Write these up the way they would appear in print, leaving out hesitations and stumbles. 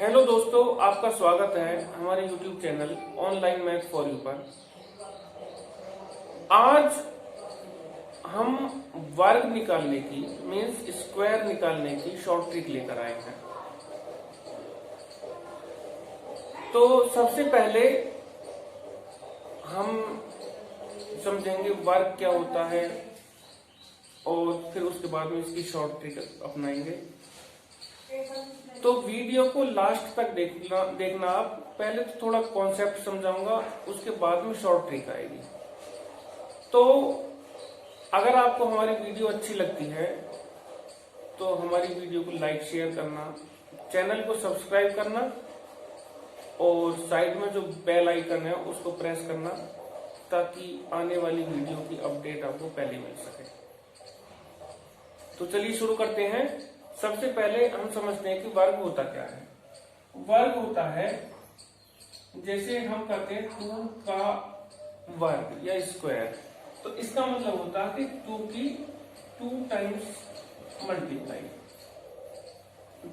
Hello दोस्तों, आपका स्वागत है हमारे YouTube channel online math for you पर। आज हम वर्ग निकालने की मीन्स स्क्वायर निकालने की शॉर्ट ट्रिक लेकर आए हैं। तो सबसे पहले हम समझेंगे वर्ग क्या होता है और फिर उसके बाद में इसकी शॉर्ट ट्रिक अपनाएंगे। तो वीडियो को लास्ट तक देखना आप। पहले तो थोड़ा कॉन्सेप्ट समझाऊंगा, उसके बाद में शॉर्ट ट्रिक आएगी। तो अगर आपको हमारी वीडियो अच्छी लगती है तो हमारी वीडियो को लाइक शेयर करना, चैनल को सब्सक्राइब करना और साइड में जो बेल आइकन है उसको प्रेस करना, ताकि आने वाली वीडियो की अपडेट आपको पहले मिल सके। तो चलिए शुरू करते हैं। सबसे पहले हम समझते हैं कि वर्ग होता क्या है। वर्ग होता है, जैसे हम करते हैं 2 का वर्ग या स्क्वायर, तो इसका मतलब होता है कि 2 की 2 टाइम्स मल्टीप्लाई,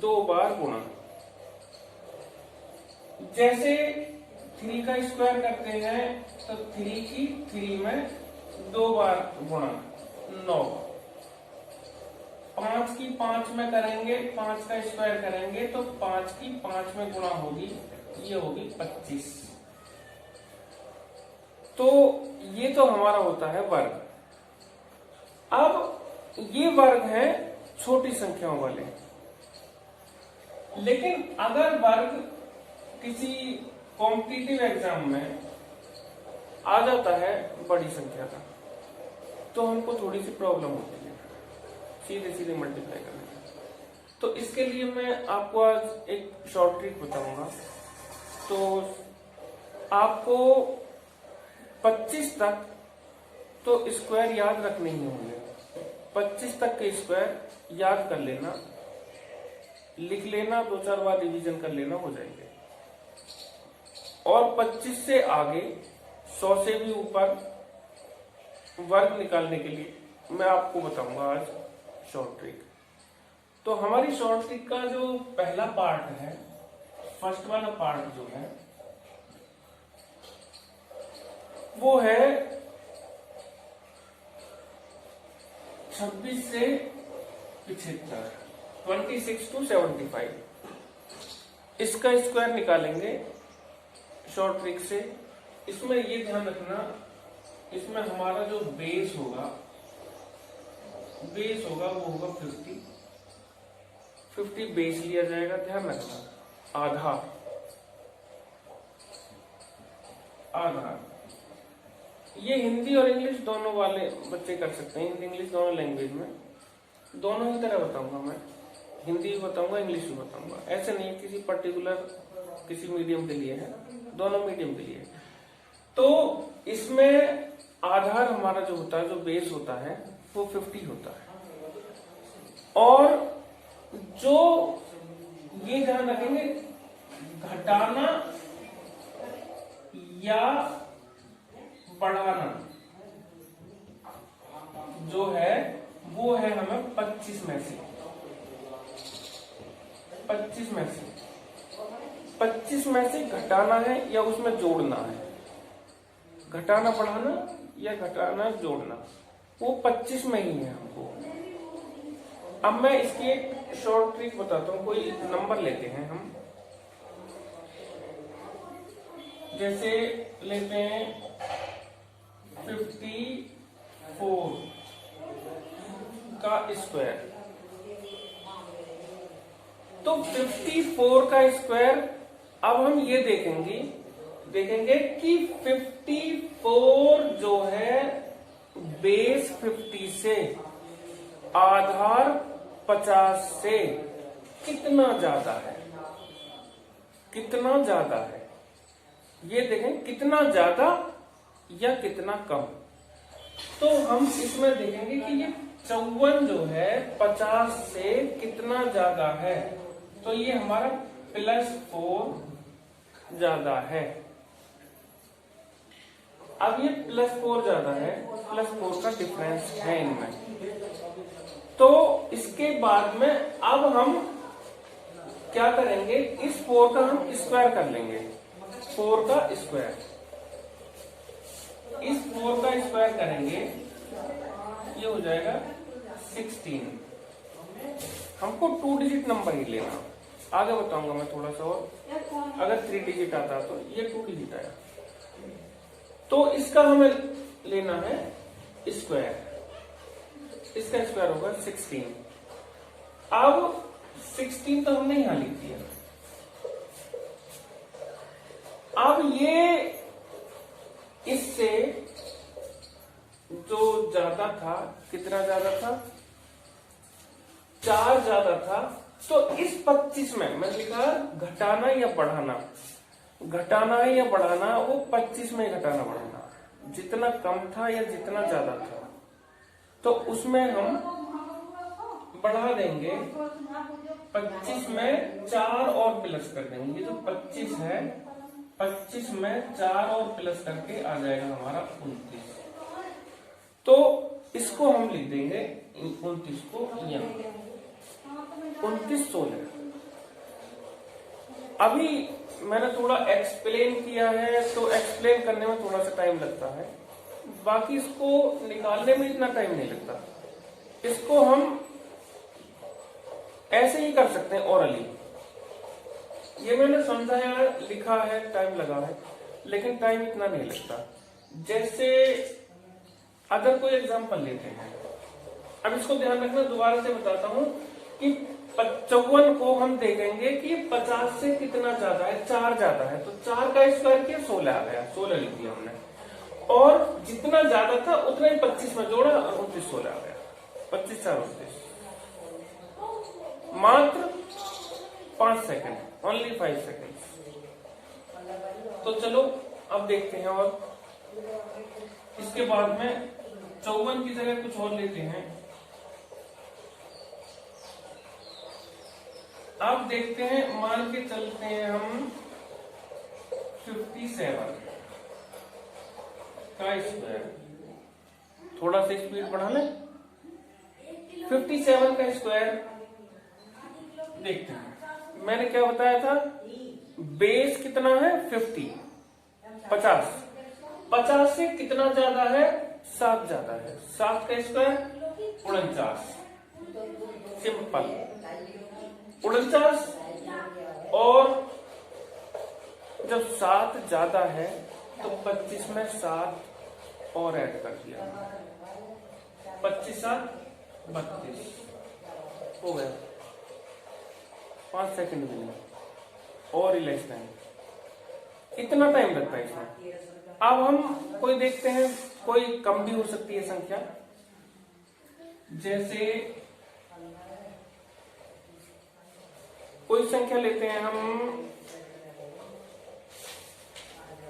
2 बार गुणा। जैसे 3 का स्क्वायर करते हैं तो 3 की 3 में 2 बार गुणा 9। 5 की 5 में करेंगे, 5 का स्क्वायर करेंगे तो 5 की 5 में गुणा होगी, ये होगी 25। तो ये तो हमारा होता है वर्ग। अब ये वर्ग है छोटी संख्याओं वाले, लेकिन अगर वर्ग किसी कॉम्पिटिटिव एग्जाम में आ जाता है बड़ी संख्या का, तो हमको थोड़ी सी प्रॉब्लम होती है सीधे सीधे मल्टीप्लाई करने का। तो इसके लिए मैं आपको आज एक शॉर्ट ट्रिक बताऊंगा। तो आपको 25 तक तो स्क्वायर याद रखने ही होंगे। 25 तक के स्क्वायर याद कर लेना, लिख लेना, 2-4 बार रिवीजन कर लेना, हो जाएंगे। और 25 से आगे 100 से भी ऊपर वर्ग निकालने के लिए मैं आपको बताऊंगा आज शॉर्ट ट्रिक। तो हमारी शॉर्ट ट्रिक का जो पहला पार्ट है, फर्स्ट वाला पार्ट जो है वो है 26 से 75, 26 to 75। इसका स्क्वायर निकालेंगे शॉर्ट ट्रिक से। इसमें ये ध्यान रखना, इसमें हमारा जो बेस होगा वो होगा 50 बेस लिया जाएगा, ध्यान रखना। आधार ये हिंदी और इंग्लिश दोनों वाले बच्चे कर सकते हैं। हिंदी इंग्लिश दोनों लैंग्वेज में, दोनों ही तरह बताऊंगा मैं। हिंदी भी बताऊंगा, इंग्लिश भी बताऊंगा। ऐसे नहीं किसी पर्टिकुलर किसी मीडियम के लिए है, दोनों मीडियम के लिए। तो इसमें आधार हमारा जो होता है, जो बेस होता है, वो 50 होता है। और जो ये ध्यान रखेंगे, घटाना या बढ़ाना जो है वो है हमें 25 में से 25 में से घटाना है या उसमें जोड़ना है। घटाना बढ़ाना या घटाना जोड़ना, वो 25 में ही है हमको। अब मैं इसकी एक शॉर्ट ट्रिक बताता हूँ। कोई नंबर लेते हैं हम, जैसे लेते हैं 54 का स्क्वायर। तो 54 का स्क्वायर, अब हम ये देखेंगे कि 54 जो है बेस 50 से, आधार 50 से कितना ज्यादा है, ये देखें कितना ज्यादा या कितना कम। तो हम इसमें देखेंगे कि ये 54 जो है 50 से कितना ज्यादा है, तो ये हमारा +4 ज्यादा है। अब ये +4 ज्यादा है, +4 का डिफरेंस है इनमें। तो इसके बाद में अब हम क्या करेंगे, इस 4 का हम स्क्वायर कर लेंगे, 4 का स्क्वायर, इस 4 का स्क्वायर करेंगे, ये हो जाएगा 16। हमको 2 डिजिट नंबर ही लेना, आगे बताऊंगा मैं थोड़ा सा और, अगर 3 डिजिट आता तो ये 2 डिजिट आया, तो इसका हमें लेना है स्क्वायर, इसका स्क्वायर होगा 16। अब 16 तो हमने यहां लिख दिया। अब ये इससे जो ज्यादा था, कितना ज्यादा था, 4 ज्यादा था, तो इस 25 में मैं लिखा घटाना या बढ़ाना, घटाना है या बढ़ाना, वो 25 में घटाना बढ़ाना, जितना कम था या जितना ज्यादा था, तो उसमें हम बढ़ा देंगे, 25 में 4 और प्लस कर देंगे, ये जो 25 है, 25 में 4 और प्लस करके आ जाएगा हमारा 29। तो इसको हम लिख देंगे 29 को यहाँ, 29 16। अभी मैंने थोड़ा एक्सप्लेन किया है, तो एक्सप्लेन करने में थोड़ा सा टाइम लगता है, बाकी इसको निकालने में इतना टाइम नहीं लगता। इसको हम ऐसे ही कर सकते हैं ओरली, ये मैंने समझाया, लिखा है, टाइम लगा है, लेकिन टाइम इतना नहीं लगता। जैसे अगर कोई एग्जांपल लेते हैं, अब इसको ध्यान रखना, दोबारा से बताता हूं कि 55 को हम देखेंगे कि 50 से कितना ज्यादा है, 4 ज्यादा है, तो 4 का स्क्वायर किया 16 आ गया, 16 लिख दिया हमने, और जितना ज्यादा था उतना ही 25 में जोड़ा और 29 16 आ गया, 25 4 29, मात्र 5 सेकंड, ओनली 5 सेकंड। तो चलो अब देखते हैं, और इसके बाद में 54 की जगह कुछ और लेते हैं। अब देखते हैं, मान के चलते हैं हम 57 का स्क्वायर, थोड़ा सा स्पीड बढ़ा लें, 57 का स्क्वायर देखते हैं। मैंने क्या बताया था, बेस कितना है 50, 50, 50 से कितना ज्यादा है, 7 ज्यादा है, 7 का स्क्वायर 49, सिंपल 49। और जब 7 ज्यादा है तो 25 में 7 और ऐड कर दिया, 25 7 32 हो गया, 5 सेकंड में और रिलैक्स टाइम, इतना टाइम लगता है इसमें। अब हम कोई देखते हैं, कोई कम भी हो सकती है संख्या, जैसे कोई संख्या लेते हैं हम,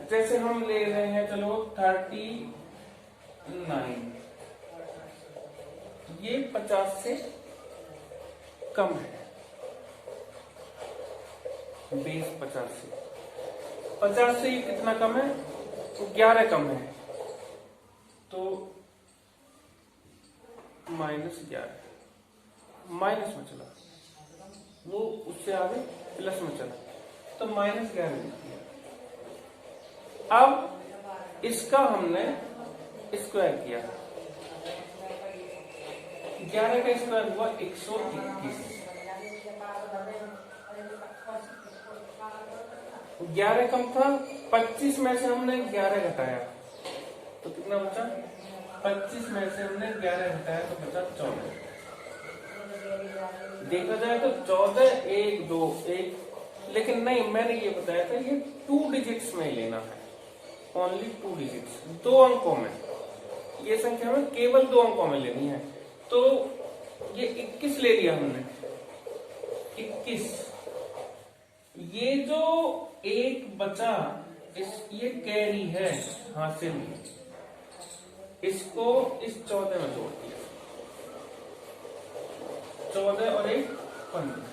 जैसे हम ले रहे हैं, चलो 39, ये 50 से कम है, बेस 50 से ये कितना कम है, 11 कम है, तो -11, माइनस में चला, वो उससे आगे प्लस में चला, तो -11 लिख दिया। अब इसका हमने स्क्वायर किया, 11 का स्क्वायर हुआ 121, 11 कम था, 25 में से हमने 11 घटाया, तो कितना बचा, 25 में से हमने 11 घटाया तो बचा 14। देखा जाए तो 14 1 2 1, लेकिन नहीं, मैंने ये बताया था ये 2 डिजिट्स में लेना है, ओनली 2 डिजिट्स, 2 अंकों में, ये संख्या में केवल 2 अंकों में लेनी है। तो ये 21 ले लिया हमने, 21, ये जो एक बचा, ये कैरी है हासिल, इसको इस 14 में जोड़ दिया, 14 और 1 15,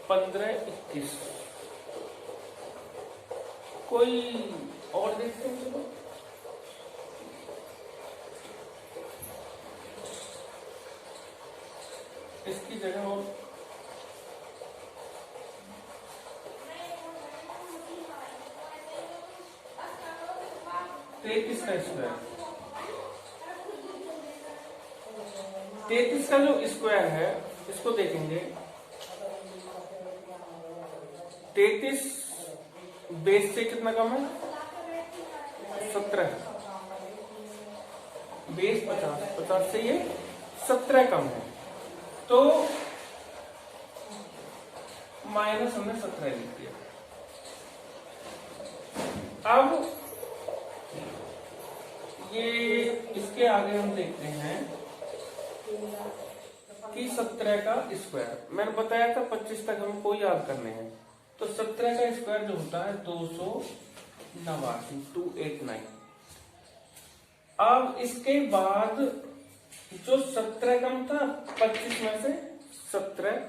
15 21। कोई और देखते हैं, चलो इसकी जगह और 33 का स्क्वायर, 33 का जो स्क्वायर है इसको देखेंगे। 33 बेस से कितना कम है? 17। बेस 50, 50 से ये 17 कम है, तो माइनस हमने 17 लिख दिया। अब ये इसके आगे हम देखते हैं कि 17 का स्क्वायर, मैंने बताया था 25 तक हमको याद करने हैं, तो 17 का स्क्वायर जो होता है 289, 289। अब इसके बाद जो 17 कम था 25 में से 17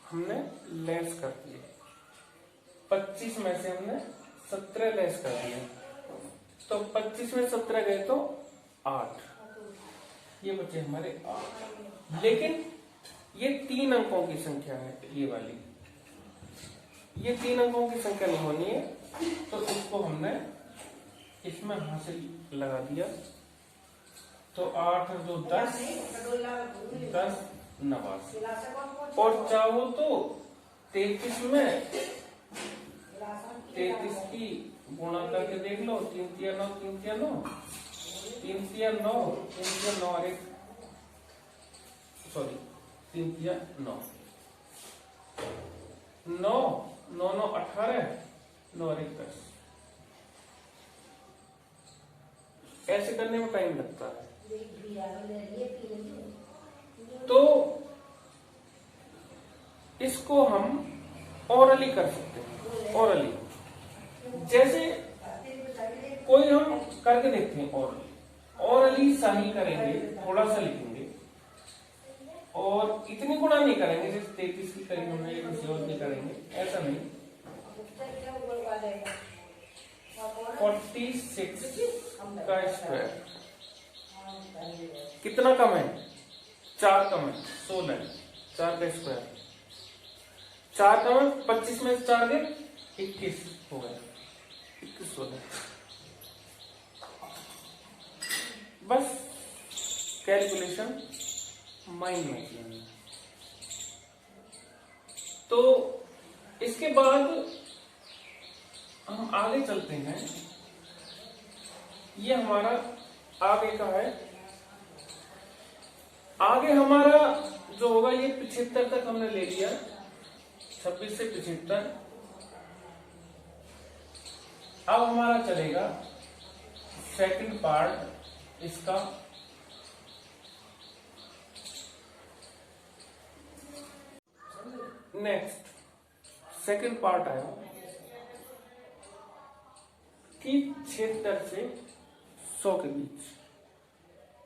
हमने लेस कर दिए, 25 में से हमने 17 लेस कर दिए, तो 25 में 17 गए तो 8, ये बचे हमारे 8। लेकिन ये 3 अंकों की संख्या है, ये वाली, ये 3 अंकों की संख्या नहीं होनी है, तो इसको हमने इसमें हासिल लगा दिया, तो 8 और 2 10, 10 89। और चाहो तो 33 में 33 की गुणा करके देख लो, 3 तिया 9, 3 तिया 9, 3 तिया 9, 3 तिया 9 और 1, सॉरी 3 तिया 9, 9 9 9 18, 9 और 1 10। ऐसे करने में टाइम लगता है, तो इसको हम ओरली कर सकते हैं। ओरली जैसे कोई हम करके देखते हैं, ओरली सही करेंगे, थोड़ा सा लिखेंगे और इतनी गुणा नहीं करेंगे जैसे 33 की करी हमने, किसी और नहीं करेंगे, ऐसा नहीं। 46 का स्क्वायर कितना कम है? 4 कम है, 16, 4 का स्क्वायर 4 कम है, 25 में 4 गए 21 हो गया, 21 16। बस कैलकुलेशन माइंड में किया। तो इसके बाद हम आगे चलते हैं, ये हमारा आगे का है। आगे हमारा जो होगा ये 75 तक हमने ले लिया, 26 से 75। अब हमारा चलेगा सेकंड पार्ट इसका। नेक्स्ट सेकंड पार्ट आया कि 76 से 100 के बीच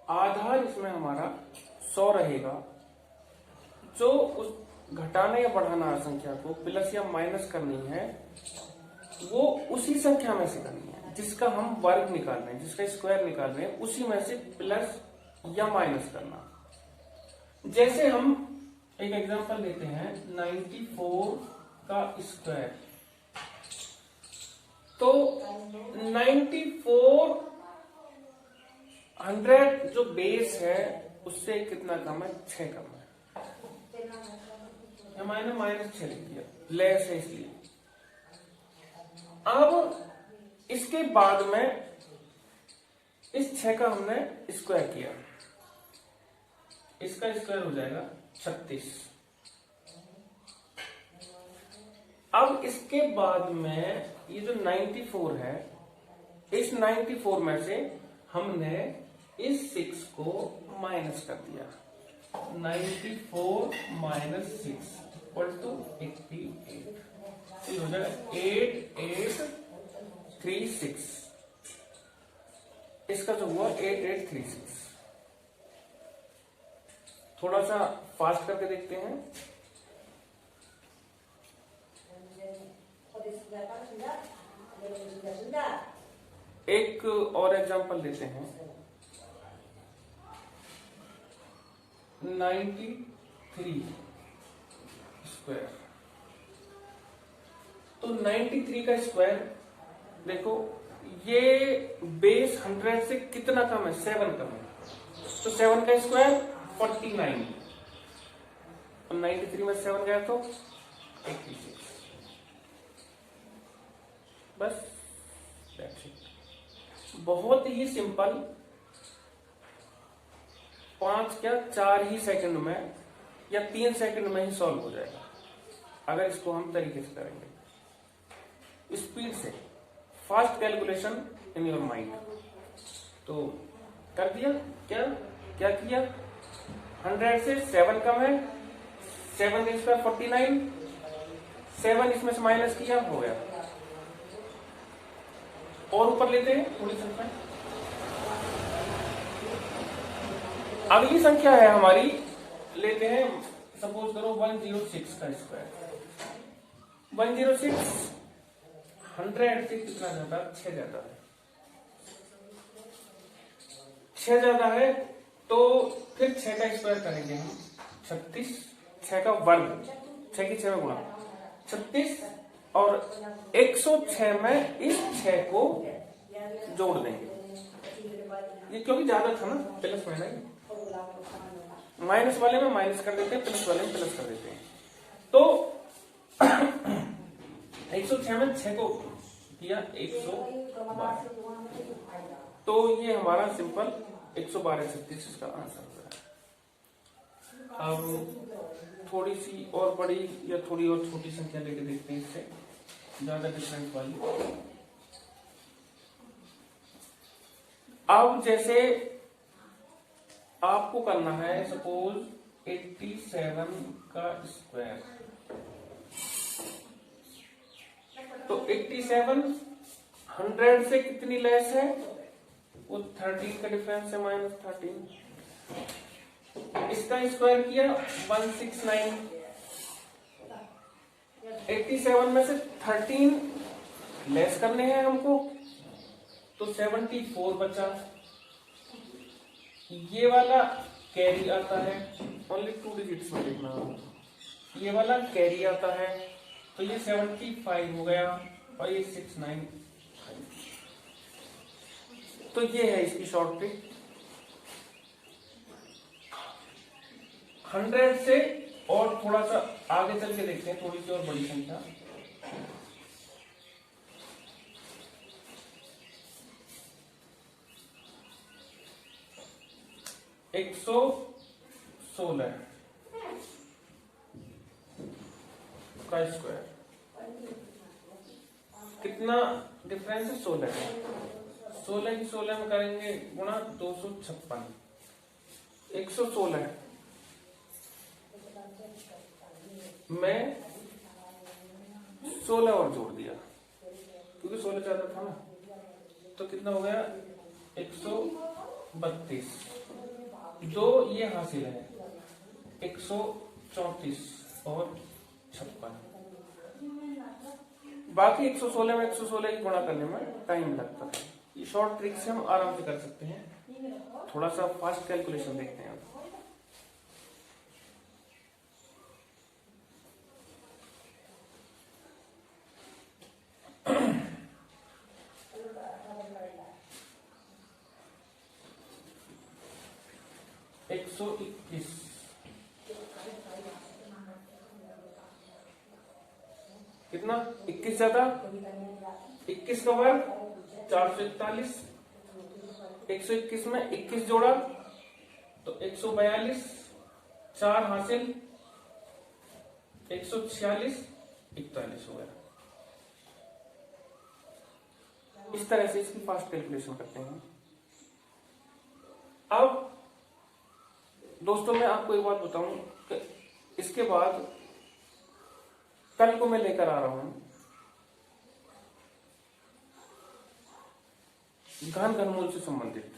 आधार इसमें हमारा 100 रहेगा। जो उस घटाना या बढ़ाना संख्या को प्लस या माइनस करनी है वो उसी संख्या में से करनी है जिसका हम वर्ग निकाल रहे हैं, जिसका स्क्वायर निकाल रहे हैं, उसी में से प्लस या माइनस करना। जैसे हम एक एग्जांपल लेते हैं 94 का स्क्वायर, तो 94 100 जो बेस है उससे कितना कम है? 6 कम है। मैंने -6 लिख दिया, लेस है इसलिए। अब इसके बाद में इस 6 का हमने स्क्वायर किया, इसका स्क्वायर हो जाएगा 36। अब इसके बाद में ये जो 94 है, इस 94 में से हमने इस 6 को माइनस कर दिया। 94 माइनस 6 इक्वल टू 88। हो जाएगा 8836। इसका जो हुआ 8836। थोड़ा सा फास्ट करके देखते हैं। एक और एग्जांपल लेते हैं 93 स्क्वायर। तो 93 का स्क्वायर देखो ये बेस 100 से कितना कम है? 7 कम है। तो 7 का स्क्वायर 49, 93 में 7 गया तो 86। बस बहुत ही सिंपल, 4 ही सेकंड में या 3 सेकंड में ही सॉल्व हो जाएगा अगर इसको हम तरीके से करेंगे, स्पीड से, fast calculation in your mind. तो कर दिया क्या क्या किया? 100 से 7 कम है, 7 का स्क्वायर 49, 7 इसमें से माइनस किया, हो गया। और ऊपर लेते हैं थोड़ी संख्या, अगली संख्या है हमारी, लेते हैं सपोज करो 106 का स्क्वायर। 106 100 से कितना जाता है? 6 जाता है। 6 जाता है तो फिर 6 का स्क्वायर करेंगे हम 36, 6 का वर्ग, 6 की 6 में गुणा 36, और 106 में इस 6 को जोड़ देंगे। ये क्योंकि ज्यादा था ना, प्लस माइनस, माइनस वाले में माइनस कर देते हैं, प्लस वाले में प्लस कर देते हैं। तो 106 में 6 को किया 112, तो ये हमारा सिंपल 112 36 इसका आंसर होगा। अब थोड़ी सी और बड़ी या थोड़ी और छोटी संख्या लेके देखते हैं, इससे ज्यादा डिफरेंस वाली। अब जैसे आपको करना है सपोज 87 का स्क्वायर, तो 87 100 से कितनी लेस है? वो 13 का डिफरेंस है, -13। इसका स्क्वायर किया 169, 87 में से 13 लेस करने हैं हमको, तो 74 बचा। ये वाला कैरी आता है, ओनली 2 डिजिट्स में लिखना, ये वाला कैरी आता है, तो ये 75 हो गया, और ये 69। तो ये है इसकी शॉर्ट ट्रिक। 100 से और थोड़ा सा आगे चल के देखते हैं, थोड़ी सी और बड़ी संख्या। एक 116 का स्क्वायर, कितना डिफरेंस है? 16 का। 16 की 16 में करेंगे गुणा 256, 116 में 16 और जोड़ दिया, क्योंकि 16 ज्यादा था ना, तो कितना हो गया? 132। जो ये हासिल है 134 और 56, बाकी 116 में 116 की गुणा करने में टाइम लगता है। ये शॉर्ट ट्रिक से हम आराम से कर सकते हैं। थोड़ा सा फास्ट कैलकुलेशन देखते हैं। 121, कितना? 21 ज्यादा, 21 का वर्ग 441, 121 में 21 जोड़ा तो 142, 4 हासिल, 146, 41 हो गया। इस तरह से इसकी फास्ट कैलकुलेशन करते हैं। अब दोस्तों मैं आपको एक बात बताऊं कि इसके बाद कल को मैं लेकर आ रहा हूं घन घनमूल से संबंधित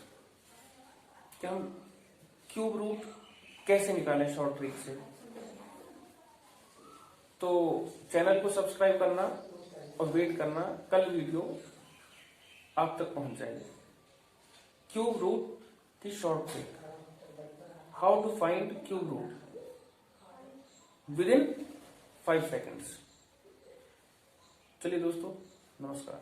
कि हम क्यूब रूट कैसे निकालें शॉर्ट ट्रिक से। तो चैनल को सब्सक्राइब करना और वेट करना, कल वीडियो आप तक पहुंच जाएगी। क्यूब रूट की short trick, how to find cube root within इन 5 सेकेंड्स। चलिए दोस्तों, नमस्कार।